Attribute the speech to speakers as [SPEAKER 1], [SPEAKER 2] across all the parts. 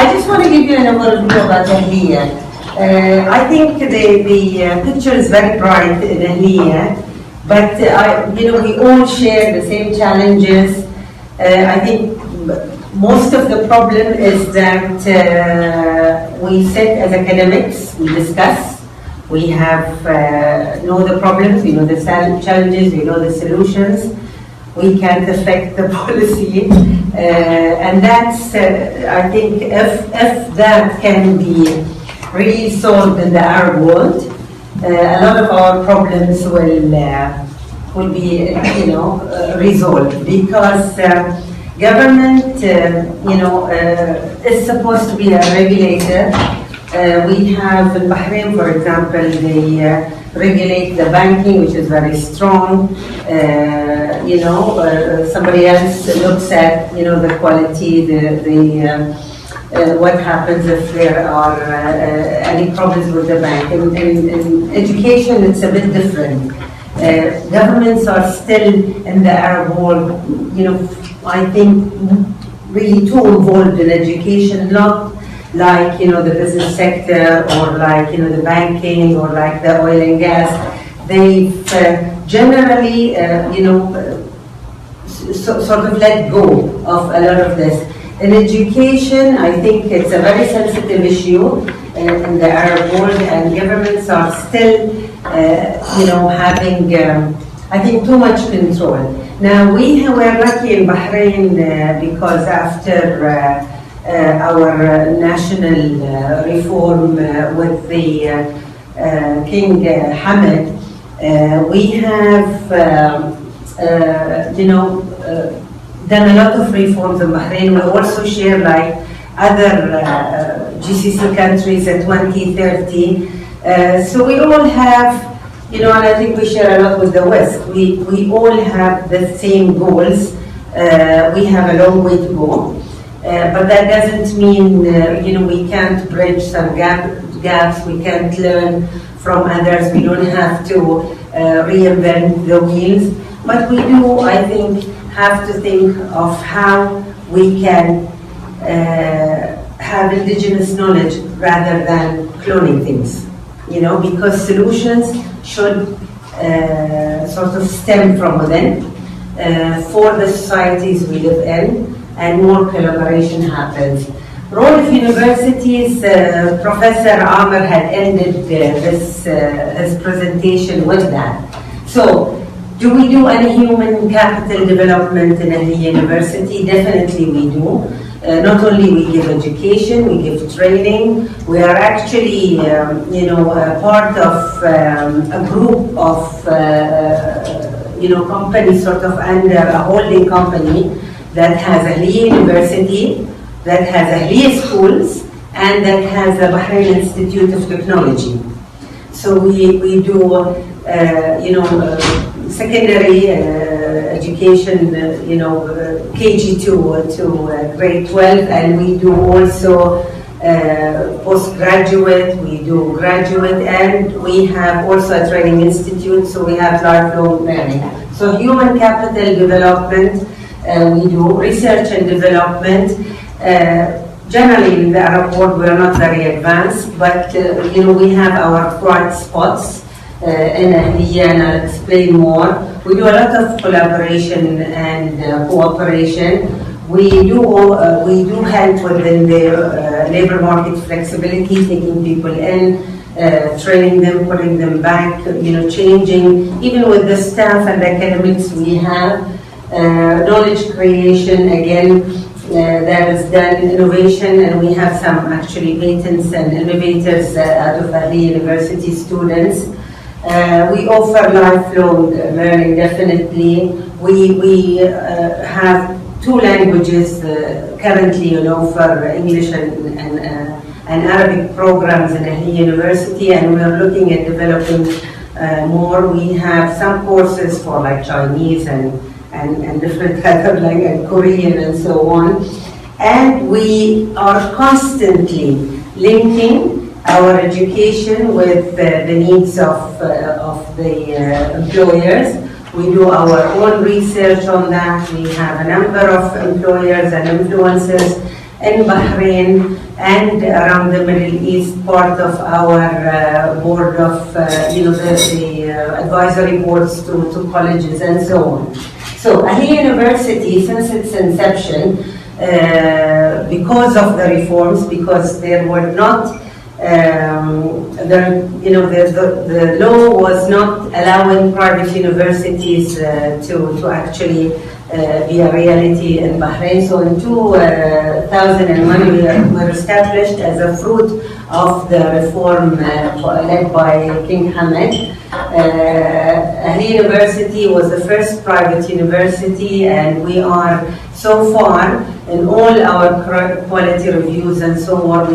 [SPEAKER 1] I just want to give you an overview about Ahlia. I think the picture is very bright in Ahlia, but we all share the same challenges. I think most of the problem is that we sit as academics, we discuss, we have know the problems, we know the challenges, we know the solutions. We can't affect the policy, and that's, I think, if that can be really solved in the Arab world, a lot of our problems will be, resolved, because government, is supposed to be a regulator. We have in Bahrain, for example, they regulate the banking, which is very strong. Somebody else looks at, the quality, what happens if there are any problems with the bank. In education, it's a bit different. Governments are still in the Arab world, I think, really too involved in education, not like the business sector, or like the banking, or like the oil and gas. They've generally sort of let go of a lot of this. In education, I think it's a very sensitive issue in the Arab world, and governments are still having I think too much control. Now we were lucky in Bahrain because after our national reform with the King Hamad, we have done a lot of reforms in Bahrain. We also share like other GCC countries at 2030. So we all have, and I think we share a lot with the West. We all have the same goals. We have a long way to go. But that doesn't mean, we can't bridge some gaps, we can't learn from others, we don't have to reinvent the wheels. But we do, I think, have to think of how we can have indigenous knowledge rather than cloning things, because solutions should sort of stem from within for the societies we live in, and more collaboration happens. Role of universities, Professor Amr had ended his presentation with that. So, do we do any human capital development in any university? Definitely we do. Not only we give education, we give training. We are actually, part of a group of, companies sort of under a holding company that has Ahlia University, that has Ahlia schools, and that has the Bahrain Institute of Technology. So we do, secondary education, KG to grade 12, and we do also postgraduate, we do graduate, and we have also a training institute, so we have lifelong learning. So human capital development, we do research and development. Generally in the Arab world we are not very advanced, but we have our bright spots in Ahlia, and I'll explain more. We do a lot of collaboration and cooperation. We do help within the labor market flexibility, taking people in, training them, putting them back, changing, even with the staff and the academics we have. Knowledge creation, again, that is done, innovation, and we have some actually patents and innovators out of Ahlia University students. We offer lifelong learning, definitely. We have 2 languages currently, for English and Arabic programs in Ahlia University, and we are looking at developing more. We have some courses for like Chinese and different other languages, Korean and so on. And we are constantly linking our education with the needs of the employers. We do our own research on that. We have a number of employers and influencers in Bahrain and around the Middle East, part of our board of, the advisory boards to colleges and so on. So Ahlia University, since its inception, because of the reforms, because there were not, the law was not allowing private universities to actually be a reality in Bahrain. So in 2001 we were established as a fruit of the reform led by King Hamad. Ahlia University was the first private university, and we are so far in all our quality reviews and so on,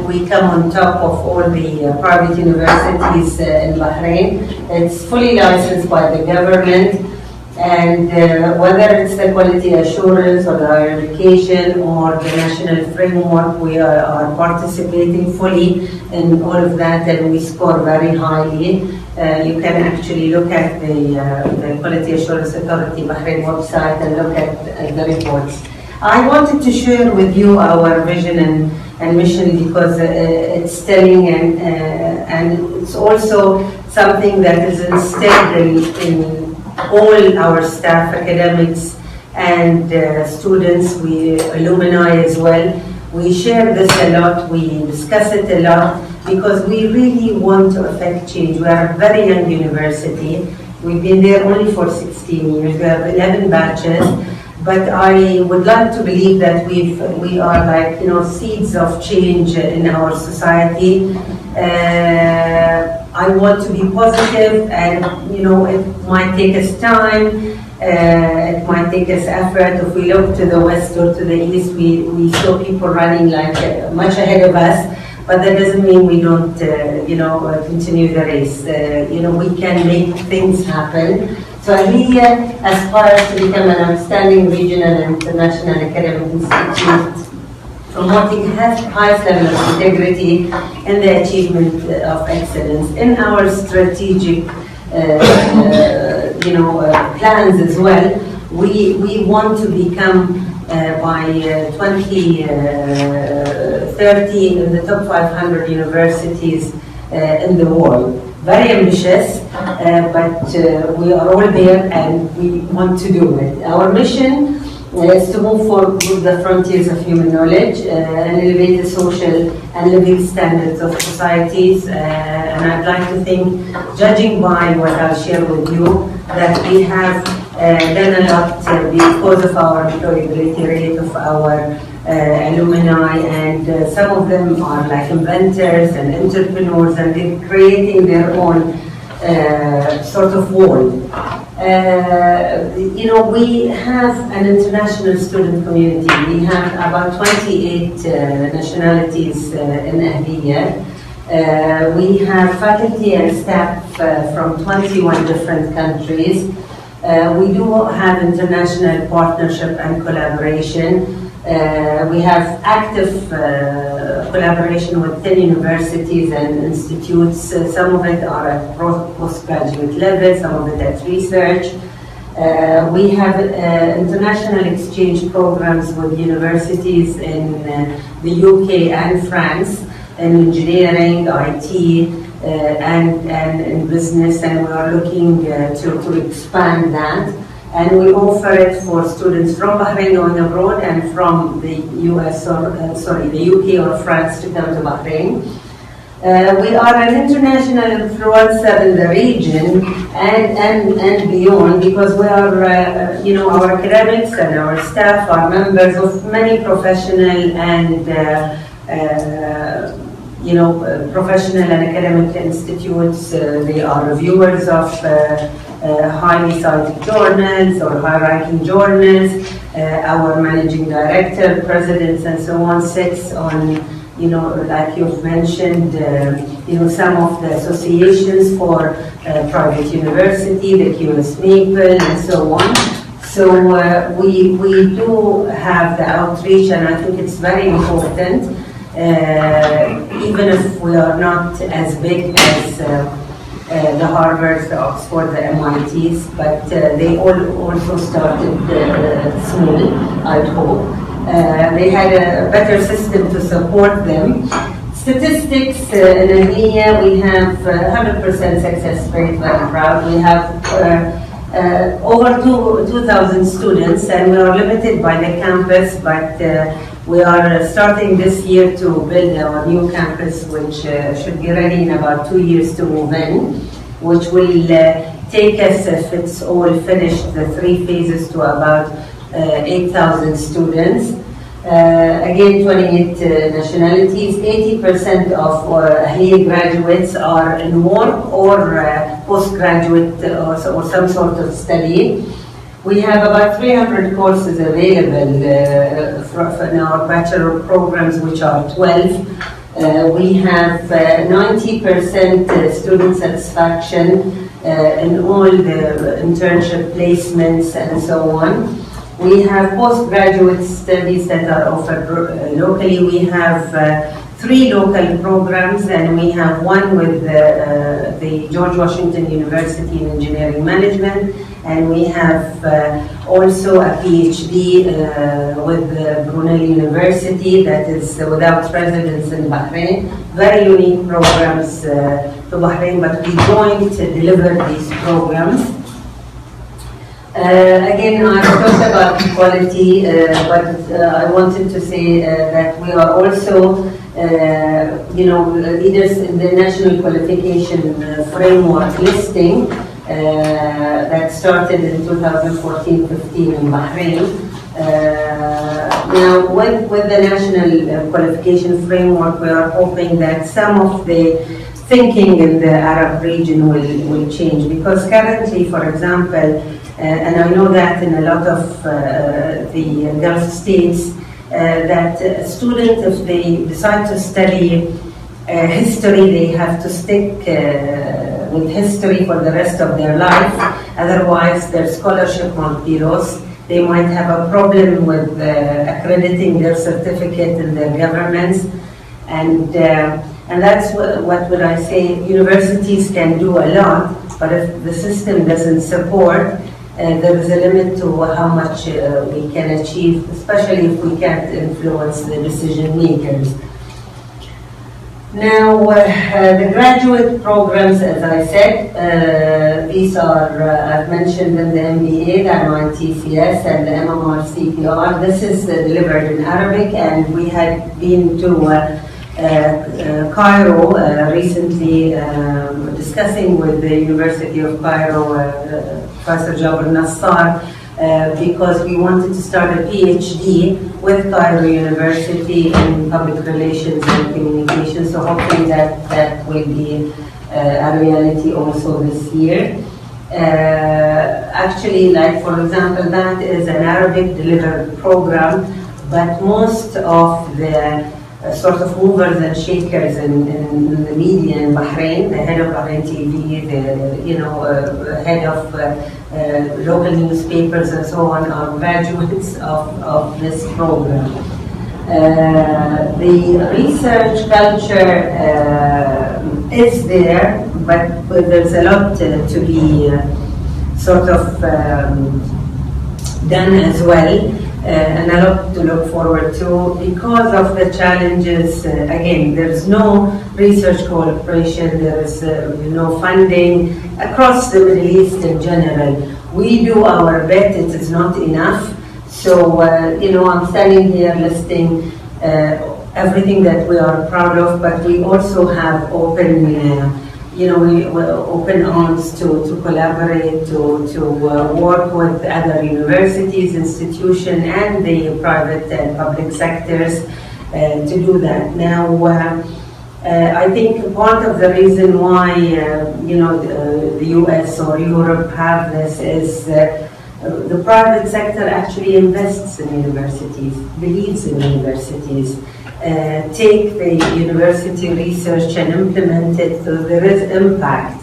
[SPEAKER 1] we come on top of all the private universities in Bahrain. It's fully licensed by the government, and whether it's the quality assurance or the higher education or the national framework, we are participating fully in all of that, and we score very highly. You can actually look at the Quality Assurance Authority Bahrain website and look at the reports. I wanted to share with you our vision and mission because it's telling, and it's also something that is instilled in all our staff, academics and students, we alumni as well. We share this a lot, we discuss it a lot, because we really want to affect change. We are a very young university. We've been there only for 16 years. We have 11 batches. But I would like to believe that we are like, seeds of change in our society. I want to be positive, and it might take us time, it might take us effort. If we look to the west or to the east, we saw people running like much ahead of us, but that doesn't mean we don't continue the race. We can make things happen. So Ahlia aspires to become an outstanding regional and international academic institute, promoting highest level of integrity and the achievement of excellence. In our strategic plans as well, we want to become by 2030 in the top 500 universities in the world. Very ambitious, but we are all there and we want to do it. Our mission is to move forward with the frontiers of human knowledge and elevate the social and living standards of societies. And I'd like to think, judging by what I'll share with you, that we have done a lot because of our employability rate of our alumni, and some of them are like inventors and entrepreneurs, and they're creating their own sort of world. We have an international student community. We have about 28 nationalities in Ahlia. We have faculty and staff from 21 different countries. We do have international partnership and collaboration. We have active collaboration with 10 universities and institutes. Some of it are at postgraduate level, some of it at research. We have international exchange programs with universities in the UK and France in engineering, IT, and in business, and we are looking to expand that. And we offer it for students from Bahrain going abroad and from the US or, the UK or France to come to Bahrain. We are an international influencer in the region and beyond, because we are, our academics and our staff are members of many professional and professional and academic institutes. They are reviewers of highly cited journals or high-ranking journals. Our managing director, presidents, and so on sits on, like you've mentioned, some of the associations for private university, the QS Maple, and so on. So we do have the outreach, and I think it's very important, even if we are not as big as the Harvards, the Oxford, the MITs, but they all also started small, I'd hope. They had a better system to support them. Statistics in Ahlia, we have 100% success rate, very proud. We have over 2,000 students, and we are limited by the campus, but we are starting this year to build our new campus, which should be ready in about 2 years to move in, which will take us, if it's all finished, the 3 phases, to about 8,000 students. Again, 28 nationalities. 80% of Ahlia graduates are in work or postgraduate or some sort of study. We have about 300 courses available in our bachelor programs, which are 12. We have 90% student satisfaction in all the internship placements and so on. We have postgraduate studies that are offered locally. We have 3 local programs, and we have one with the George Washington University in Engineering Management, and we have also a PhD with Brunel University that is without residence in Bahrain. Very unique programs to Bahrain, but we joined to deliver these programs. Again, I talked about equality, but I wanted to say that we are also, leaders in the National Qualification Framework listing that started in 2014-15 in Bahrain. Now, with the National Qualification Framework, we are hoping that some of the thinking in the Arab region will change, because currently, for example, and I know that in a lot of the Gulf states, that a student, if they decide to study history, they have to stick with history for the rest of their life. Otherwise, their scholarship might be lost. They might have a problem with accrediting their certificate in their governments. And that's what would I say, universities can do a lot, but if the system doesn't support, there is a limit to how much we can achieve, especially if we can't influence the decision makers. Now, the graduate programs, as I said, these are, I've mentioned in the MBA, the MITCS and the MMR CPR. This is delivered in Arabic, and we had been to Cairo recently, discussing with the University of Cairo, Professor Jabir Nassar, because we wanted to start a PhD with Cairo University in public relations and communication. So hopefully that will be a reality also this year. Actually, like for example, that is an Arabic delivered program, but most of the sort of movers and shakers in the media in Bahrain, the head of Bahrain TV, the head of local newspapers and so on, are graduates of this program. The research culture is there, but there's a lot to be sort of done as well. And a lot to look forward to because of the challenges. Again, there's no research cooperation, there is no funding across the Middle East in general. We do our bit, it is not enough. So, I'm standing here listing everything that we are proud of, but we also have open open arms to collaborate, to work with other universities, institutions, and the private and public sectors to do that. Now, I think part of the reason why the US or Europe have this is the private sector actually invests in universities, believes in universities. Take the university research and implement it, so there is impact.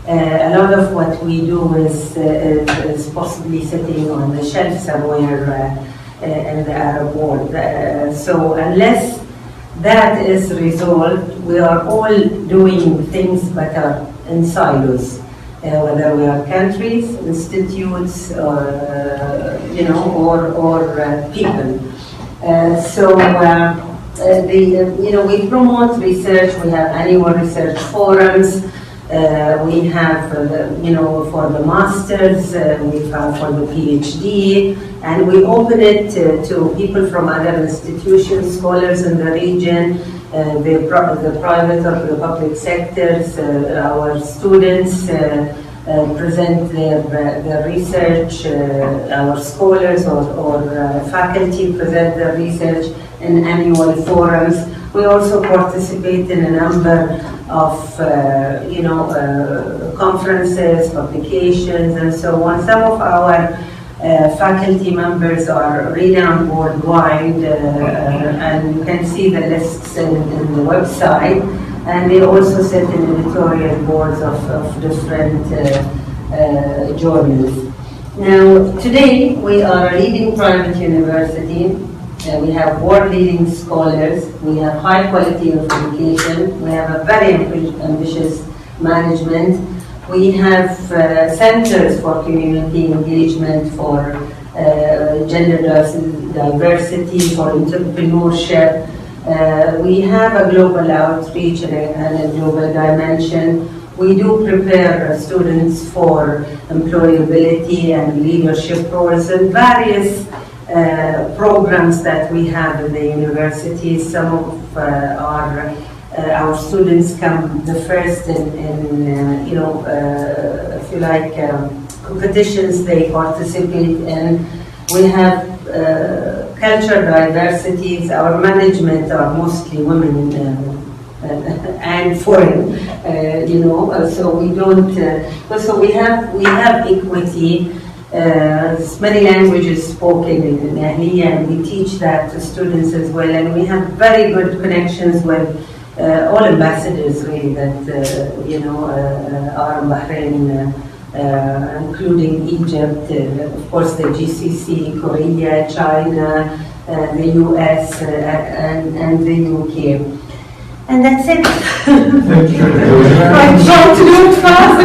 [SPEAKER 1] A lot of what we do is possibly sitting on the shelf somewhere in the Arab world. So unless that is resolved, we are all doing things but are in silos, whether we are countries, institutes, or people. We promote research. We have annual research forums. We have, for the masters, we have for the PhD, and we open it to people from other institutions, scholars in the region, the private or the public sectors. Our students present their research, our scholars or faculty present their research in annual forums. We also participate in a number of conferences, publications, and so on. Some of our faculty members are renowned worldwide, and you can see the lists in the website. And they also sit in editorial boards of different journals. Now, today we are a leading private university. We have world-leading scholars. We have high quality of education. We have a very ambitious management. We have centers for community engagement, for gender diversity, for entrepreneurship. We have a global outreach and a global dimension. We do prepare students for employability and leadership roles in various programs that we have in the university. Some of our students come the first in if you like, competitions they participate in. We have cultural diversities. Our management are mostly women and foreign, so we don't. So we have equity. Many languages spoken in Ahlia, and we teach that to students as well. And we have very good connections with all ambassadors, really, that are in Bahrain, including Egypt, of course, the GCC, Korea, China, the US, and the UK. And that's it.
[SPEAKER 2] Thank you.
[SPEAKER 1] I'm trying to do it fast.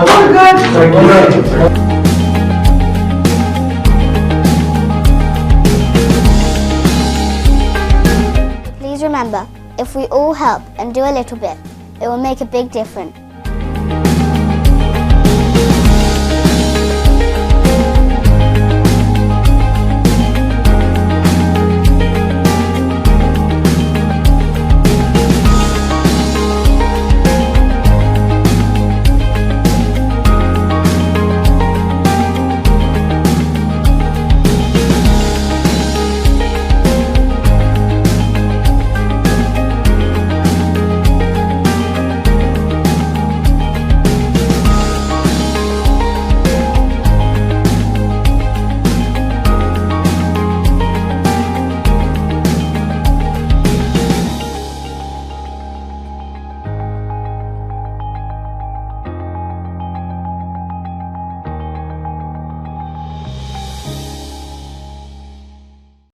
[SPEAKER 1] Oh God.
[SPEAKER 2] Thank you.
[SPEAKER 3] Please remember, if we all help and do a little bit, it will make a big difference.